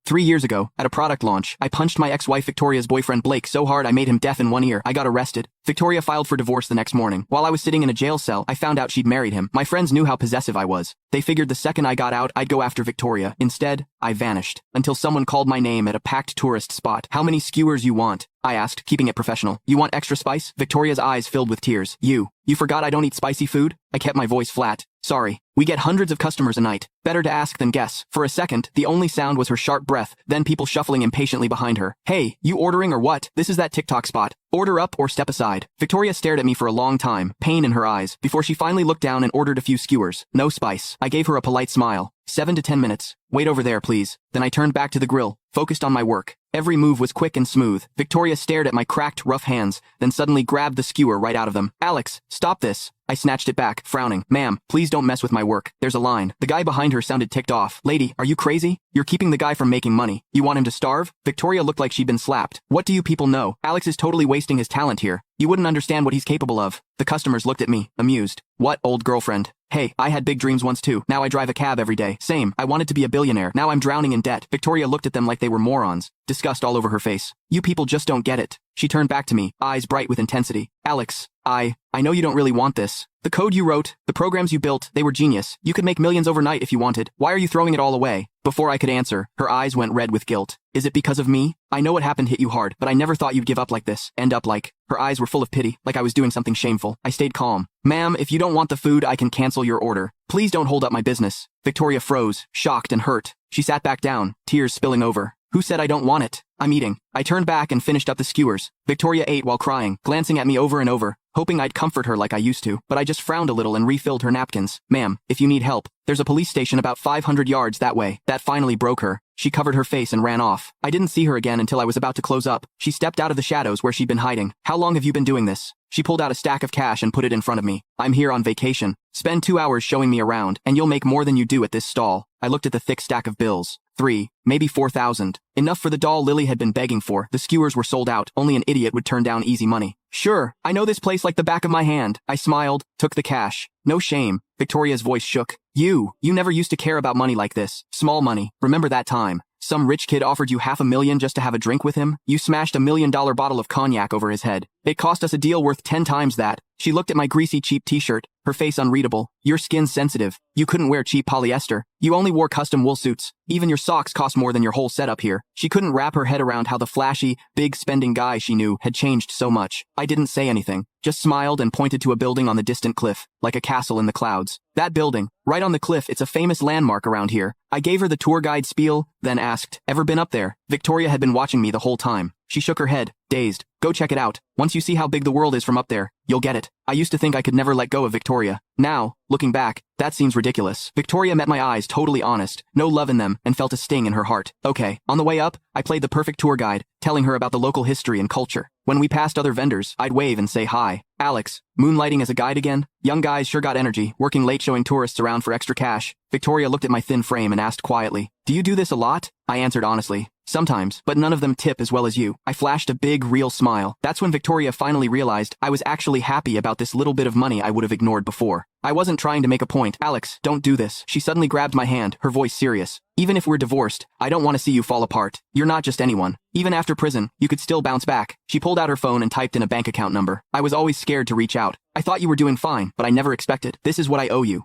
3 years ago, at a product launch, I punched my ex-wife Victoria's boyfriend Blake so hard I made him deaf in one ear. I got arrested. Victoria filed for divorce the next morning. While I was sitting in a jail cell, I found out she'd married him. My friends knew how possessive I was. They figured the second I got out, I'd go after Victoria. Instead, I vanished. Until someone called my name at a packed tourist spot. "How many skewers you want?" I asked, keeping it professional. "You want extra spice?" Victoria's eyes filled with tears. You forgot I don't eat spicy food?" I kept my voice flat. "Sorry. We get hundreds of customers a night. Better to ask than guess." For a second, the only sound was her sharp breath, then people shuffling impatiently behind her. "Hey, you ordering or what? This is that TikTok spot. Order up or step aside." Victoria stared at me for a long time, pain in her eyes, before she finally looked down and ordered a few skewers. No spice. I gave her a polite smile. 7 to 10 minutes. "Wait over there, please." Then I turned back to the grill, focused on my work. Every move was quick and smooth. Victoria stared at my cracked, rough hands, then suddenly grabbed the skewer right out of them. "Alex, stop this." I snatched it back, frowning. "Ma'am, please don't mess with my work. There's a line." The guy behind her sounded ticked off. "Lady, are you crazy? You're keeping the guy from making money. You want him to starve?" Victoria looked like she'd been slapped. "What do you people know? Alex is totally wasting his talent here. You wouldn't understand what he's capable of." The customers looked at me, amused. "What, old girlfriend? Hey, I had big dreams once too. Now I drive a cab every day. Same. I wanted to be a billionaire. Now I'm drowning in debt." Victoria looked at them like they were morons, disgust all over her face. "You people just don't get it." She turned back to me, eyes bright with intensity. "Alex, I know you don't really want this. The code you wrote, the programs you built, they were genius. You could make millions overnight if you wanted. Why are you throwing it all away?" Before I could answer, her eyes went red with guilt. "Is it because of me? I know what happened hit you hard, but I never thought you'd give up like this. End up like..." Her eyes were full of pity, like I was doing something shameful. I stayed calm. "Ma'am, if you don't want the food, I can cancel your order. Please don't hold up my business." Victoria froze, shocked and hurt. She sat back down, tears spilling over. "Who said I don't want it? I'm eating." I turned back and finished up the skewers. Victoria ate while crying, glancing at me over and over, hoping I'd comfort her like I used to, but I just frowned a little and refilled her napkins. "Ma'am, if you need help, there's a police station about 500 yards that way." That finally broke her. She covered her face and ran off. I didn't see her again until I was about to close up. She stepped out of the shadows where she'd been hiding. "How long have you been doing this?" She pulled out a stack of cash and put it in front of me. "I'm here on vacation. Spend 2 hours showing me around, and you'll make more than you do at this stall." I looked at the thick stack of bills. 3, maybe 4,000. Enough for the doll Lily had been begging for. The skewers were sold out. Only an idiot would turn down easy money. "Sure, I know this place like the back of my hand." I smiled, took the cash. "No shame." Victoria's voice shook. You never used to care about money like this. Small money. Remember that time? Some rich kid offered you $500,000 just to have a drink with him? You smashed $1 million bottle of cognac over his head. It cost us a deal worth 10 times that. She looked at my greasy cheap t-shirt, her face unreadable. "Your skin's sensitive. You couldn't wear cheap polyester. You only wore custom wool suits. Even your socks cost more than your whole setup here." She couldn't wrap her head around how the flashy, big spending guy she knew had changed so much. I didn't say anything, just smiled and pointed to a building on the distant cliff, like a castle in the clouds. "That building, right on the cliff, it's a famous landmark around here." I gave her the tour guide spiel, then asked, "Ever been up there?" Victoria had been watching me the whole time. She shook her head, dazed. "Go check it out. Once you see how big the world is from up there, you'll get it." I used to think I could never let go of Victoria. Now, looking back, that seems ridiculous. Victoria met my eyes totally honest, no love in them, and felt a sting in her heart. Okay, on the way up, I played the perfect tour guide, telling her about the local history and culture. When we passed other vendors, I'd wave and say hi. "Alex, moonlighting as a guide again? Young guys sure got energy, working late showing tourists around for extra cash." Victoria looked at my thin frame and asked quietly, "Do you do this a lot?" I answered honestly, "Sometimes, but none of them tip as well as you." I flashed a big, real smile. That's when Victoria finally realized I was actually happy about this little bit of money I would have ignored before. I wasn't trying to make a point. "Alex, don't do this." She suddenly grabbed my hand, her voice serious. "Even if we're divorced, I don't want to see you fall apart. You're not just anyone. Even after prison, you could still bounce back." She pulled out her phone and typed in a bank account number. I was always scared to reach out. "I thought you were doing fine, but I never expected. This is what I owe you."